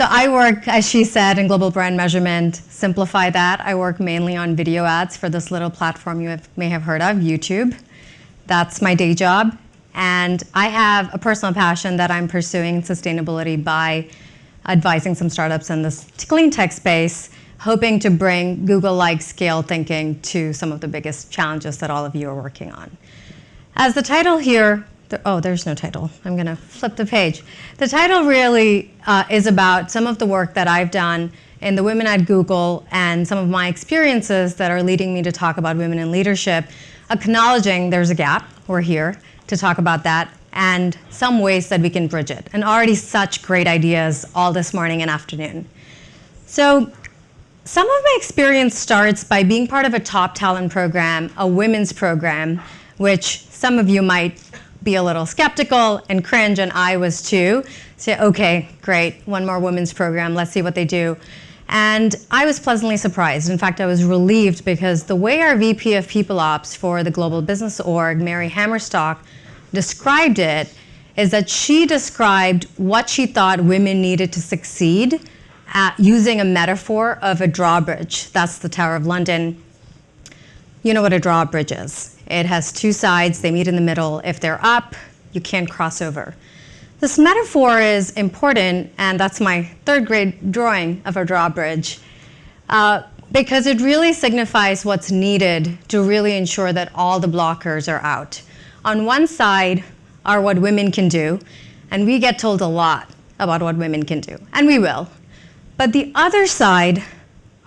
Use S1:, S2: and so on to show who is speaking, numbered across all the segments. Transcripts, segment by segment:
S1: So I work, as she said, in global brand measurement. Simplify that. I work mainly on video ads for this little platform you may have heard of, YouTube. That's my day job. And I have a personal passion that I'm pursuing in sustainability by advising some startups in this clean tech space, hoping to bring Google-like scale thinking to some of the biggest challenges that all of you are working on. As the title here, there's no title. I'm going to flip the page. The title really is about some of the work that I've done in the Women at Google and some of my experiences that are leading me to talk about women in leadership, acknowledging there's a gap. We're here to talk about that and some ways that we can bridge it. And already such great ideas all this morning and afternoon. So some of my experience starts by being part of a top talent program, a women's program, which some of you might be a little skeptical and cringe, and I was too. Say, okay, great, one more women's program, let's see what they do. And I was pleasantly surprised. In fact, I was relieved because the way our VP of People Ops for the Global Business Org, Mary Hammerstock, described it is that she described what she thought women needed to succeed using a metaphor of a drawbridge. That's the Tower of London. You know what a drawbridge is. It has two sides, they meet in the middle. If they're up, you can't cross over. This metaphor is important, and that's my third grade drawing of a drawbridge, because it really signifies what's needed to really ensure that all the blockers are out. On one side are what women can do, and we get told a lot about what women can do, and we will. But the other side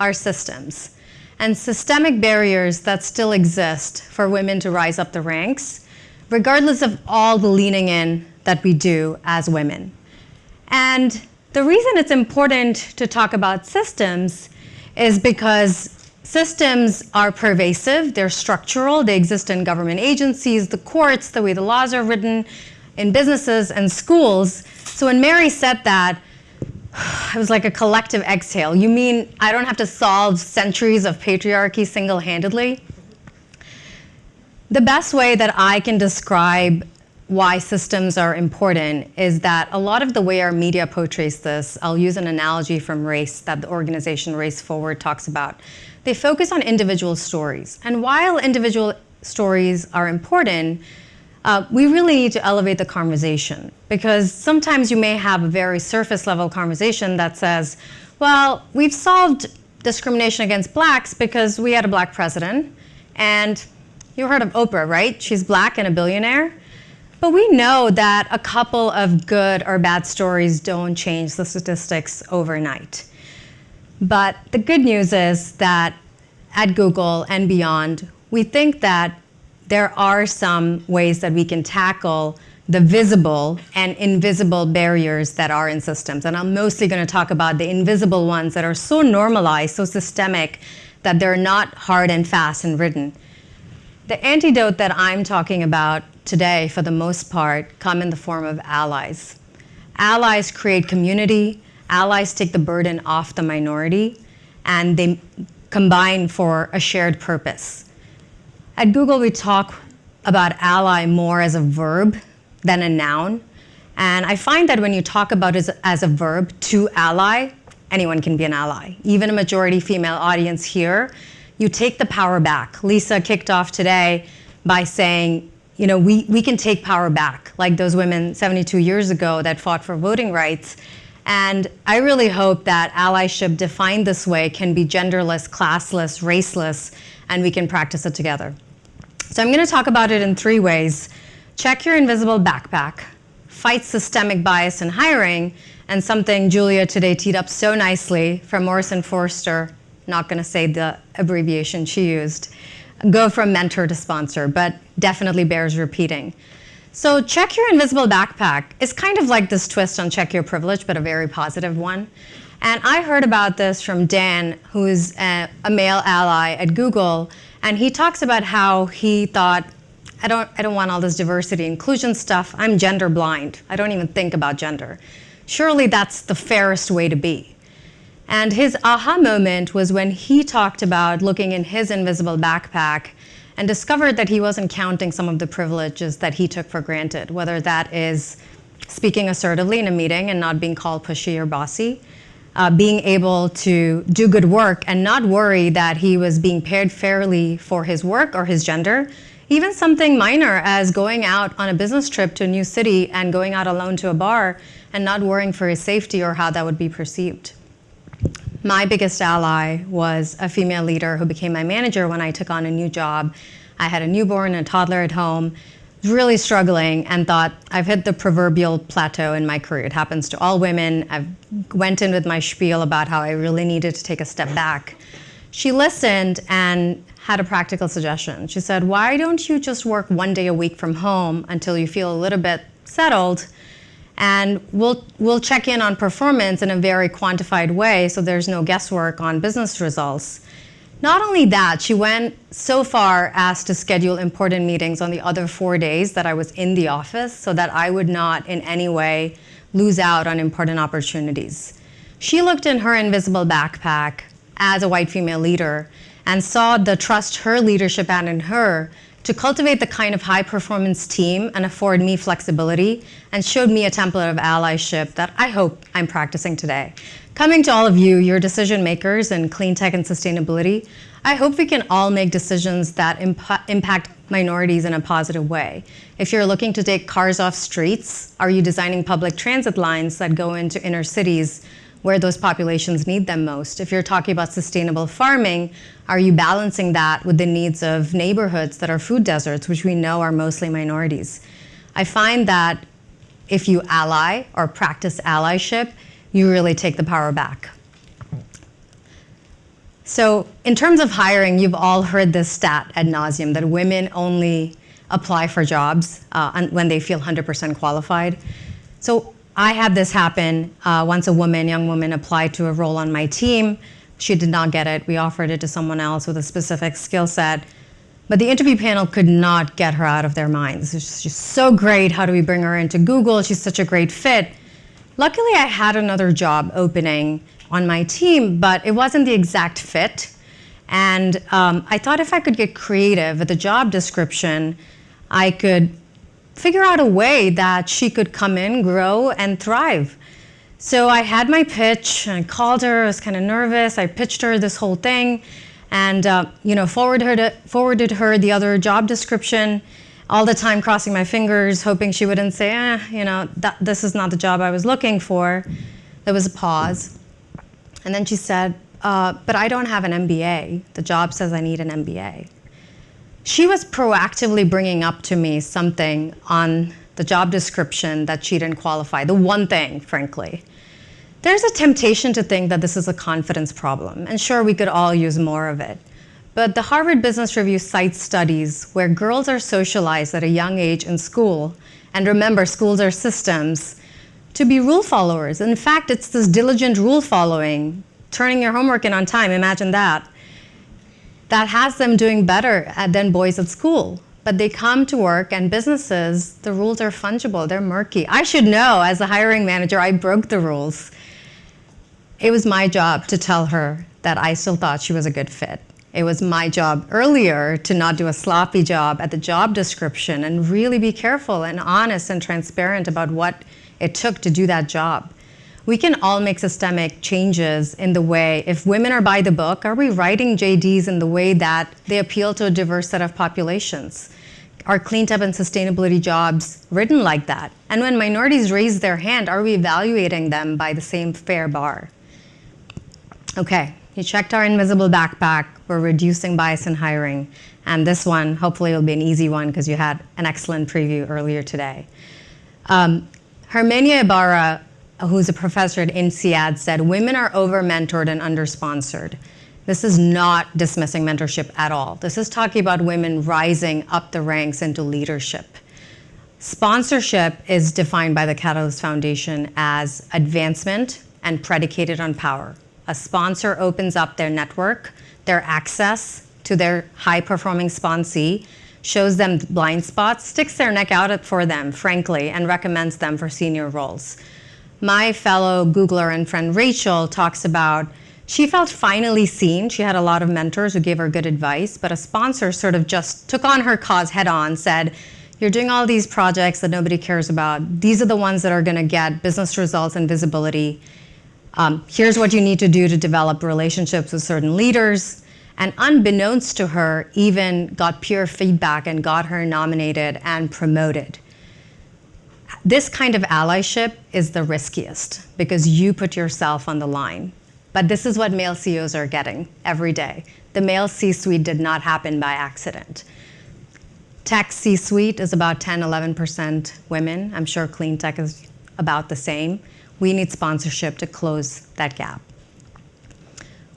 S1: are systems. And systemic barriers that still exist for women to rise up the ranks, regardless of all the leaning in that we do as women. And the reason it's important to talk about systems is because systems are pervasive, they're structural, they exist in government agencies, the courts, the way the laws are written, in businesses and schools. So when Mary said that, it was like a collective exhale. You mean I don't have to solve centuries of patriarchy single-handedly? The best way that I can describe why systems are important is that a lot of the way our media portrays this, I'll use an analogy from Race that the organization Race Forward talks about. They focus on individual stories. And while individual stories are important, we really need to elevate the conversation, because sometimes you may have a very surface level conversation that says, well, we've solved discrimination against blacks because we had a black president, and you heard of Oprah, right? She's black and a billionaire. But we know that a couple of good or bad stories don't change the statistics overnight. But the good news is that at Google and beyond, we think that there are some ways that we can tackle the visible and invisible barriers that are in systems. And I'm mostly going to talk about the invisible ones that are so normalized, so systemic, that they're not hard and fast and written. The antidote that I'm talking about today, for the most part, come in the form of allies. Allies create community, allies take the burden off the minority, and they combine for a shared purpose. At Google, we talk about ally more as a verb than a noun. And I find that when you talk about it as a verb, to ally, anyone can be an ally. Even a majority female audience here, you take the power back. Lisa kicked off today by saying, you know, we can take power back, like those women 72 years ago that fought for voting rights. And I really hope that allyship defined this way can be genderless, classless, raceless, and we can practice it together. So I'm going to talk about it in three ways. Check your invisible backpack, fight systemic bias in hiring, and something Julia today teed up so nicely from Morrison Foerster, not going to say the abbreviation she used, go from mentor to sponsor, but definitely bears repeating. So check your invisible backpack is kind of like this twist on check your privilege, but a very positive one. And I heard about this from Dan, who's a male ally at Google, and he talks about how he thought, I don't want all this diversity inclusion stuff. I'm gender blind. I don't even think about gender. Surely that's the fairest way to be. And his aha moment was when he talked about looking in his invisible backpack and discovered that he wasn't counting some of the privileges that he took for granted, whether that is speaking assertively in a meeting and not being called pushy or bossy, being able to do good work and not worry that he was being paid fairly for his work or his gender. Even something minor as going out on a business trip to a new city and going out alone to a bar and not worrying for his safety or how that would be perceived. My biggest ally was a female leader who became my manager when I took on a new job. I had a newborn and a toddler at home, really struggling, and thought, I've hit the proverbial plateau in my career. It happens to all women. I went in with my spiel about how I really needed to take a step back. She listened and had a practical suggestion. She said, why don't you just work 1 day a week from home until you feel a little bit settled, and we'll check in on performance in a very quantified way so there's no guesswork on business results. Not only that, she went so far as to schedule important meetings on the other 4 days that I was in the office so that I would not in any way lose out on important opportunities. She looked in her invisible backpack as a white female leader and saw the trust her leadership had in her to cultivate the kind of high-performance team and afford me flexibility, and showed me a template of allyship that I hope I'm practicing today. Coming to all of you, your decision makers in clean tech and sustainability, I hope we can all make decisions that impact minorities in a positive way. If you're looking to take cars off streets, are you designing public transit lines that go into inner cities where those populations need them most? If you're talking about sustainable farming, are you balancing that with the needs of neighborhoods that are food deserts, which we know are mostly minorities? I find that if you ally or practice allyship, you really take the power back. So in terms of hiring, you've all heard this stat ad nauseum that women only apply for jobs when they feel 100% qualified. So I had this happen once young woman applied to a role on my team. She did not get it. We offered it to someone else with a specific skill set. But the interview panel could not get her out of their minds. She's so great. How do we bring her into Google? She's such a great fit. Luckily, I had another job opening on my team, but it wasn't the exact fit. And I thought if I could get creative with the job description, I could figure out a way that she could come in, grow, and thrive. So I had my pitch, and I called her. I was kind of nervous. I pitched her this whole thing, and forwarded her the other job description, all the time crossing my fingers, hoping she wouldn't say, this is not the job I was looking for. There was a pause. And then she said, but I don't have an MBA. The job says I need an MBA. She was proactively bringing up to me something on the job description that she didn't qualify, the one thing, frankly. There's a temptation to think that this is a confidence problem, and sure, we could all use more of it. But the Harvard Business Review cites studies where girls are socialized at a young age in school, and remember, schools are systems, to be rule followers. In fact, it's this diligent rule following, turning your homework in on time, imagine that has them doing better than boys at school. But they come to work, and businesses, the rules are fungible, they're murky. I should know, as a hiring manager, I broke the rules. It was my job to tell her that I still thought she was a good fit. It was my job earlier to not do a sloppy job at the job description and really be careful and honest and transparent about what it took to do that job. We can all make systemic changes in the way, if women are by the book, are we writing JDs in the way that they appeal to a diverse set of populations? Are clean tech and sustainability jobs written like that? And when minorities raise their hand, are we evaluating them by the same fair bar? Okay, you checked our invisible backpack. We're reducing bias in hiring. And this one, hopefully, will be an easy one because you had an excellent preview earlier today. Herminia Ibarra, who's a professor at INSEAD, said women are over-mentored and under-sponsored. This is not dismissing mentorship at all. This is talking about women rising up the ranks into leadership. Sponsorship is defined by the Catalyst Foundation as advancement and predicated on power. A sponsor opens up their network, their access to their high-performing sponsee, shows them blind spots, sticks their neck out for them, frankly, and recommends them for senior roles. My fellow Googler and friend Rachel talks about she felt finally seen. She had a lot of mentors who gave her good advice, but a sponsor sort of just took on her cause head on, said, you're doing all these projects that nobody cares about. These are the ones that are going to get business results and visibility. Here's what you need to do to develop relationships with certain leaders. And unbeknownst to her, even got peer feedback and got her nominated and promoted. This kind of allyship is the riskiest because you put yourself on the line. But this is what male CEOs are getting every day. The male C-suite did not happen by accident. Tech C-suite is about 10-11% women. I'm sure Cleantech is about the same. We need sponsorship to close that gap.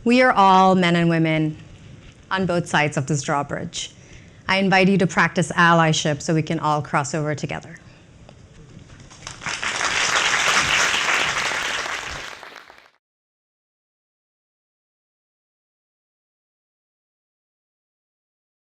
S1: We are all men and women on both sides of this drawbridge. I invite you to practice allyship so we can all cross over together.